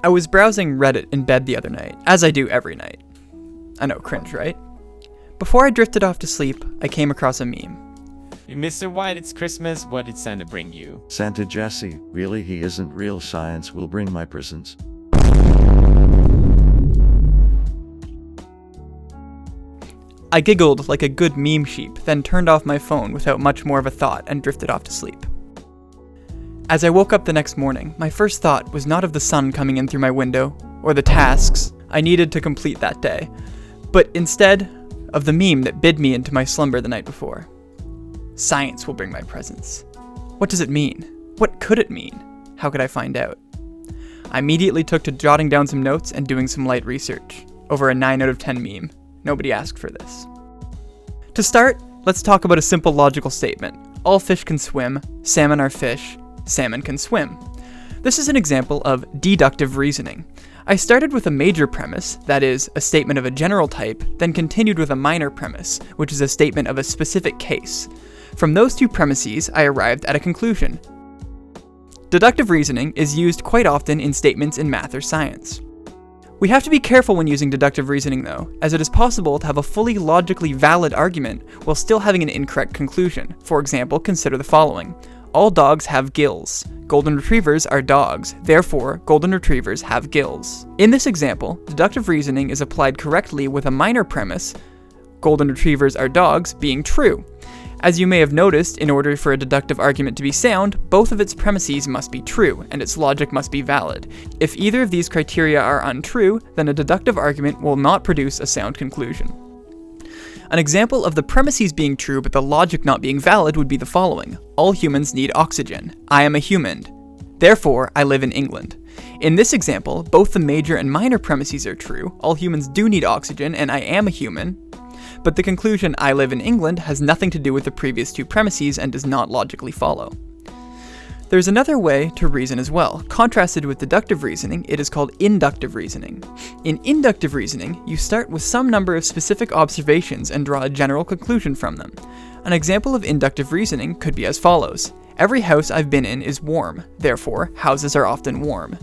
I was browsing Reddit in bed the other night, as I do every night. I know, cringe, right? Before I drifted off to sleep, I came across a meme. Mr. White, it's Christmas. What did Santa bring you? Santa Jesse, really he isn't real. Science will bring my presents. I giggled like a good meme sheep, then turned off my phone without much more of a thought and drifted off to sleep. As I woke up the next morning, my first thought was not of the sun coming in through my window, or the tasks I needed to complete that day, but instead of the meme that bid me into my slumber the night before. Science will bring my presents. What does it mean? What could it mean? How could I find out? I immediately took to jotting down some notes and doing some light research, over a 9 out of 10 meme. Nobody asked for this. To start, let's talk about a simple logical statement. All fish can swim, salmon are fish, salmon can swim. This is an example of deductive reasoning. I started with a major premise, that is, a statement of a general type, then continued with a minor premise, which is a statement of a specific case. From those two premises, I arrived at a conclusion. Deductive reasoning is used quite often in statements in math or science. We have to be careful when using deductive reasoning though, as it is possible to have a fully logically valid argument while still having an incorrect conclusion. For example, consider the following. All dogs have gills. Golden retrievers are dogs, therefore golden retrievers have gills. In this example, deductive reasoning is applied correctly with a minor premise, golden retrievers are dogs, being true. As you may have noticed, in order for a deductive argument to be sound, both of its premises must be true, and its logic must be valid. If either of these criteria are untrue, then a deductive argument will not produce a sound conclusion. An example of the premises being true but the logic not being valid would be the following. All humans need oxygen. I am a human. Therefore, I live in England. In this example, both the major and minor premises are true. All humans do need oxygen, and I am a human. But the conclusion, I live in England, has nothing to do with the previous two premises and does not logically follow. There's another way to reason as well. Contrasted with deductive reasoning, it is called inductive reasoning. In inductive reasoning, you start with some number of specific observations and draw a general conclusion from them. An example of inductive reasoning could be as follows. Every house I've been in is warm, therefore, houses are often warm.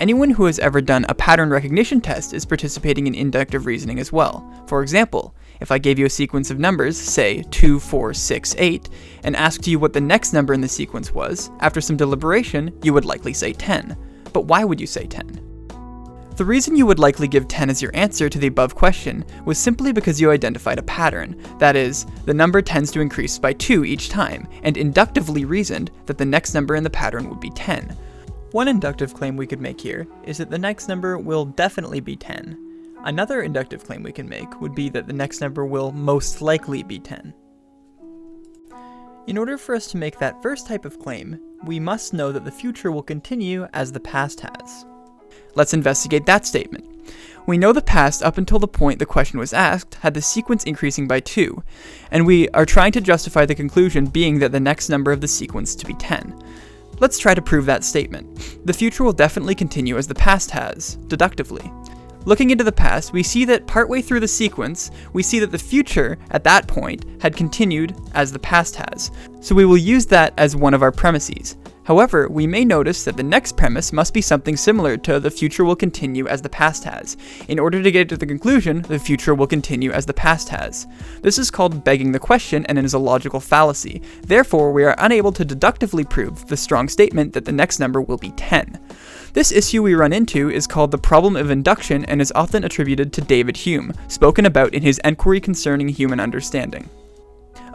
Anyone who has ever done a pattern recognition test is participating in inductive reasoning as well. For example, if I gave you a sequence of numbers, say 2, 4, 6, 8, and asked you what the next number in the sequence was, after some deliberation, you would likely say 10. But why would you say 10? The reason you would likely give 10 as your answer to the above question was simply because you identified a pattern. That is, the number tends to increase by 2 each time, and inductively reasoned that the next number in the pattern would be 10. One inductive claim we could make here is that the next number will definitely be 10. Another inductive claim we can make would be that the next number will most likely be 10. In order for us to make that first type of claim, we must know that the future will continue as the past has. Let's investigate that statement. We know the past up until the point the question was asked had the sequence increasing by 2, and we are trying to justify the conclusion being that the next number of the sequence to be 10. Let's try to prove that statement. The future will definitely continue as the past has, deductively. Looking into the past, we see that partway through the sequence, we see that the future, at that point, had continued as the past has, so we will use that as one of our premises. However, we may notice that the next premise must be something similar to the future will continue as the past has. In order to get to the conclusion, the future will continue as the past has. This is called begging the question and it is a logical fallacy. Therefore, we are unable to deductively prove the strong statement that the next number will be 10. This issue we run into is called the problem of induction and is often attributed to David Hume, spoken about in his Enquiry Concerning Human Understanding.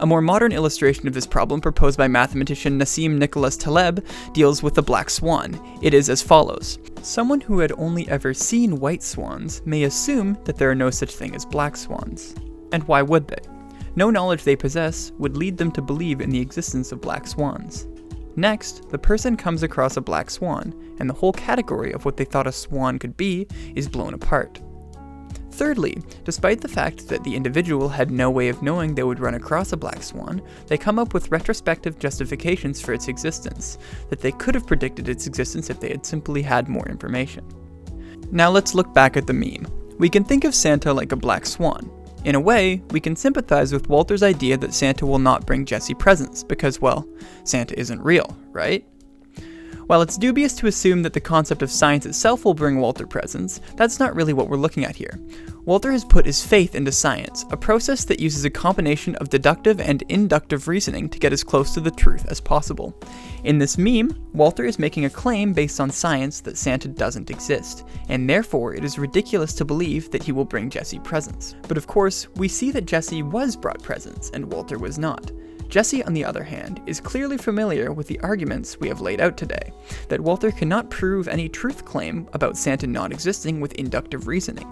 A more modern illustration of this problem proposed by mathematician Nassim Nicholas Taleb deals with the black swan. It is as follows. Someone who had only ever seen white swans may assume that there are no such thing as black swans. And why would they? No knowledge they possess would lead them to believe in the existence of black swans. Next, the person comes across a black swan, and the whole category of what they thought a swan could be is blown apart. Thirdly, despite the fact that the individual had no way of knowing they would run across a black swan, they come up with retrospective justifications for its existence, that they could have predicted its existence if they had simply had more information. Now let's look back at the meme. We can think of Santa like a black swan. In a way, we can sympathize with Walter's idea that Santa will not bring Jesse presents, because, well, Santa isn't real, right? While it's dubious to assume that the concept of science itself will bring Walter presence, that's not really what we're looking at here. Walter has put his faith into science, a process that uses a combination of deductive and inductive reasoning to get as close to the truth as possible. In this meme, Walter is making a claim based on science that Santa doesn't exist, and therefore it is ridiculous to believe that he will bring Jesse presents. But of course, we see that Jesse was brought presents and Walter was not. Jesse, on the other hand, is clearly familiar with the arguments we have laid out today, that Walter cannot prove any truth claim about Santa not existing with inductive reasoning.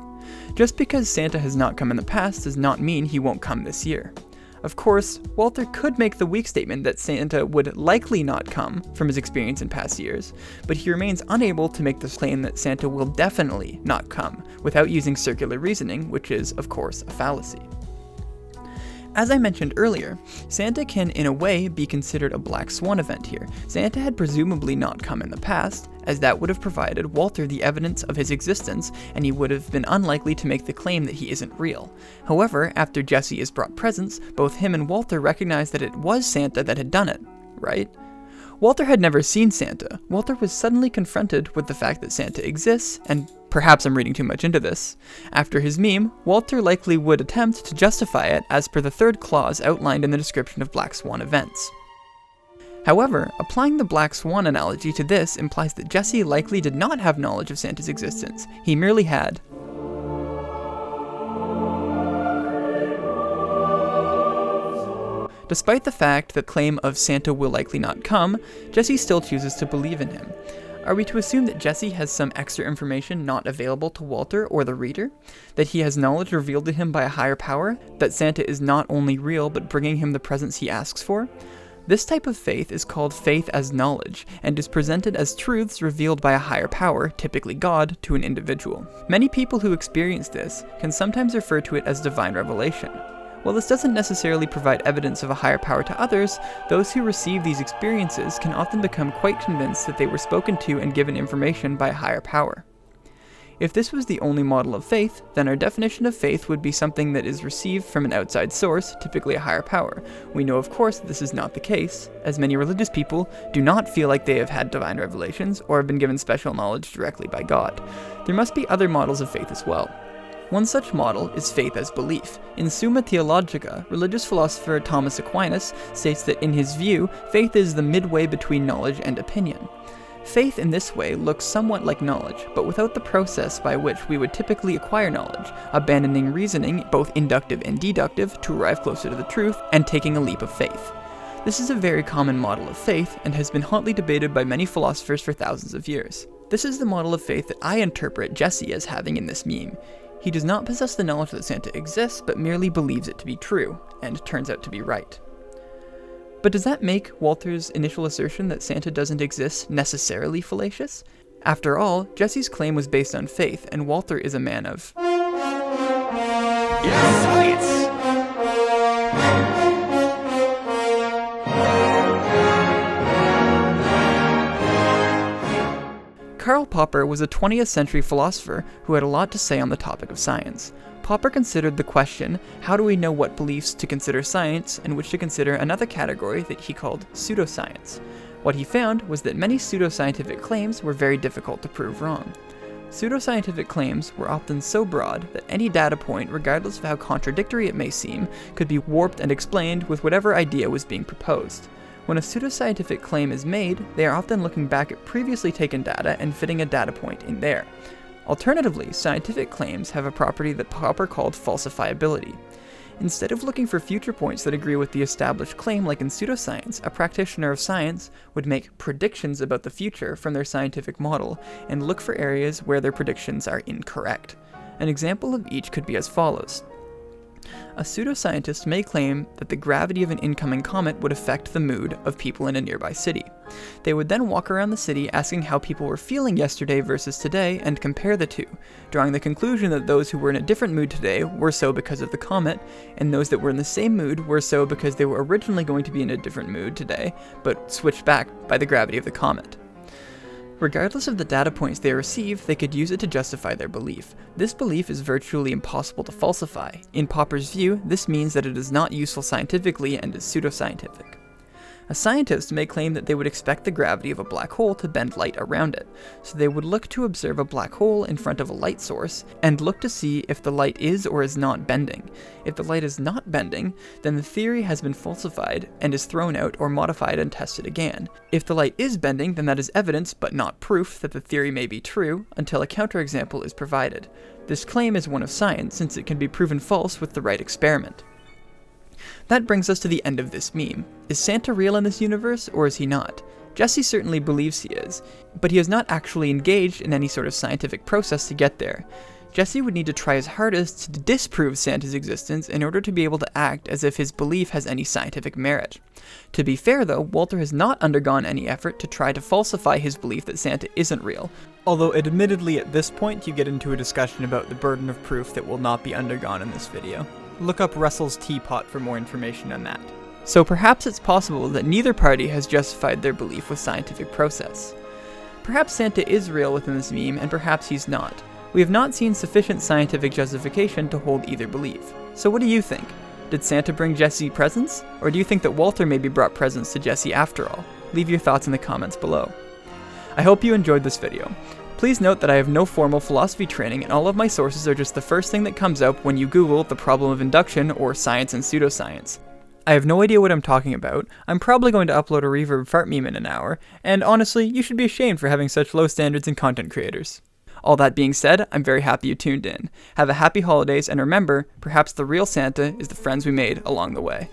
Just because Santa has not come in the past does not mean he won't come this year. Of course, Walter could make the weak statement that Santa would likely not come from his experience in past years, but he remains unable to make the claim that Santa will definitely not come without using circular reasoning, which is, of course, a fallacy. As I mentioned earlier, Santa can in a way be considered a black swan event here. Santa had presumably not come in the past, as that would have provided Walter the evidence of his existence, and he would have been unlikely to make the claim that he isn't real. However, after Jesse is brought presents, both him and Walter recognize that it was Santa that had done it, right? Walter had never seen Santa. Walter was suddenly confronted with the fact that Santa exists, and perhaps I'm reading too much into this. After his meme, Walter likely would attempt to justify it as per the third clause outlined in the description of Black Swan events. However, applying the Black Swan analogy to this implies that Jesse likely did not have knowledge of Santa's existence. He merely had Despite the fact that claim of Santa will likely not come, Jesse still chooses to believe in him. Are we to assume that Jesse has some extra information not available to Walter or the reader? That he has knowledge revealed to him by a higher power? That Santa is not only real but bringing him the presents he asks for? This type of faith is called faith as knowledge, and is presented as truths revealed by a higher power, typically God, to an individual. Many people who experience this can sometimes refer to it as divine revelation. While this doesn't necessarily provide evidence of a higher power to others, those who receive these experiences can often become quite convinced that they were spoken to and given information by a higher power. If this was the only model of faith, then our definition of faith would be something that is received from an outside source, typically a higher power. We know, of course, that this is not the case, as many religious people do not feel like they have had divine revelations or have been given special knowledge directly by God. There must be other models of faith as well. One such model is faith as belief. In Summa Theologica, religious philosopher Thomas Aquinas states that in his view, faith is the midway between knowledge and opinion. Faith in this way looks somewhat like knowledge, but without the process by which we would typically acquire knowledge, abandoning reasoning, both inductive and deductive, to arrive closer to the truth, and taking a leap of faith. This is a very common model of faith, and has been hotly debated by many philosophers for thousands of years. This is the model of faith that I interpret Jesse as having in this meme. He does not possess the knowledge that Santa exists, but merely believes it to be true, and turns out to be right. But does that make Walter's initial assertion that Santa doesn't exist necessarily fallacious? After all, Jesse's claim was based on faith, and Walter is a man of Science! Karl Popper was a 20th century philosopher who had a lot to say on the topic of science. Popper considered the question, how do we know what beliefs to consider science and which to consider another category that he called pseudoscience. What he found was that many pseudoscientific claims were very difficult to prove wrong. Pseudoscientific claims were often so broad that any data point, regardless of how contradictory it may seem, could be warped and explained with whatever idea was being proposed. When a pseudoscientific claim is made, they are often looking back at previously taken data and fitting a data point in there. Alternatively, scientific claims have a property that Popper called falsifiability. Instead of looking for future points that agree with the established claim like in pseudoscience, a practitioner of science would make predictions about the future from their scientific model and look for areas where their predictions are incorrect. An example of each could be as follows. A pseudoscientist may claim that the gravity of an incoming comet would affect the mood of people in a nearby city. They would then walk around the city asking how people were feeling yesterday versus today and compare the two, drawing the conclusion that those who were in a different mood today were so because of the comet, and those that were in the same mood were so because they were originally going to be in a different mood today, but switched back by the gravity of the comet. Regardless of the data points they receive, they could use it to justify their belief. This belief is virtually impossible to falsify. In Popper's view, this means that it is not useful scientifically and is pseudoscientific. A scientist may claim that they would expect the gravity of a black hole to bend light around it, so they would look to observe a black hole in front of a light source and look to see if the light is or is not bending. If the light is not bending, then the theory has been falsified and is thrown out or modified and tested again. If the light is bending, then that is evidence but not proof that the theory may be true until a counterexample is provided. This claim is one of science since it can be proven false with the right experiment. That brings us to the end of this meme. Is Santa real in this universe, or is he not? Jesse certainly believes he is, but he has not actually engaged in any sort of scientific process to get there. Jesse would need to try his hardest to disprove Santa's existence in order to be able to act as if his belief has any scientific merit. To be fair though, Walter has not undergone any effort to try to falsify his belief that Santa isn't real, although admittedly at this point you get into a discussion about the burden of proof that will not be undergone in this video. Look up Russell's Teapot for more information on that. So perhaps it's possible that neither party has justified their belief with scientific process. Perhaps Santa is real within this meme, and perhaps he's not. We have not seen sufficient scientific justification to hold either belief. So what do you think? Did Santa bring Jesse presents? Or do you think that Walter maybe brought presents to Jesse after all? Leave your thoughts in the comments below. I hope you enjoyed this video. Please note that I have no formal philosophy training and all of my sources are just the first thing that comes up when you Google the problem of induction or science and pseudoscience. I have no idea what I'm talking about, I'm probably going to upload a reverb fart meme in an hour, and honestly, you should be ashamed for having such low standards in content creators. All that being said, I'm very happy you tuned in. Have a happy holidays, and remember, perhaps the real Santa is the friends we made along the way.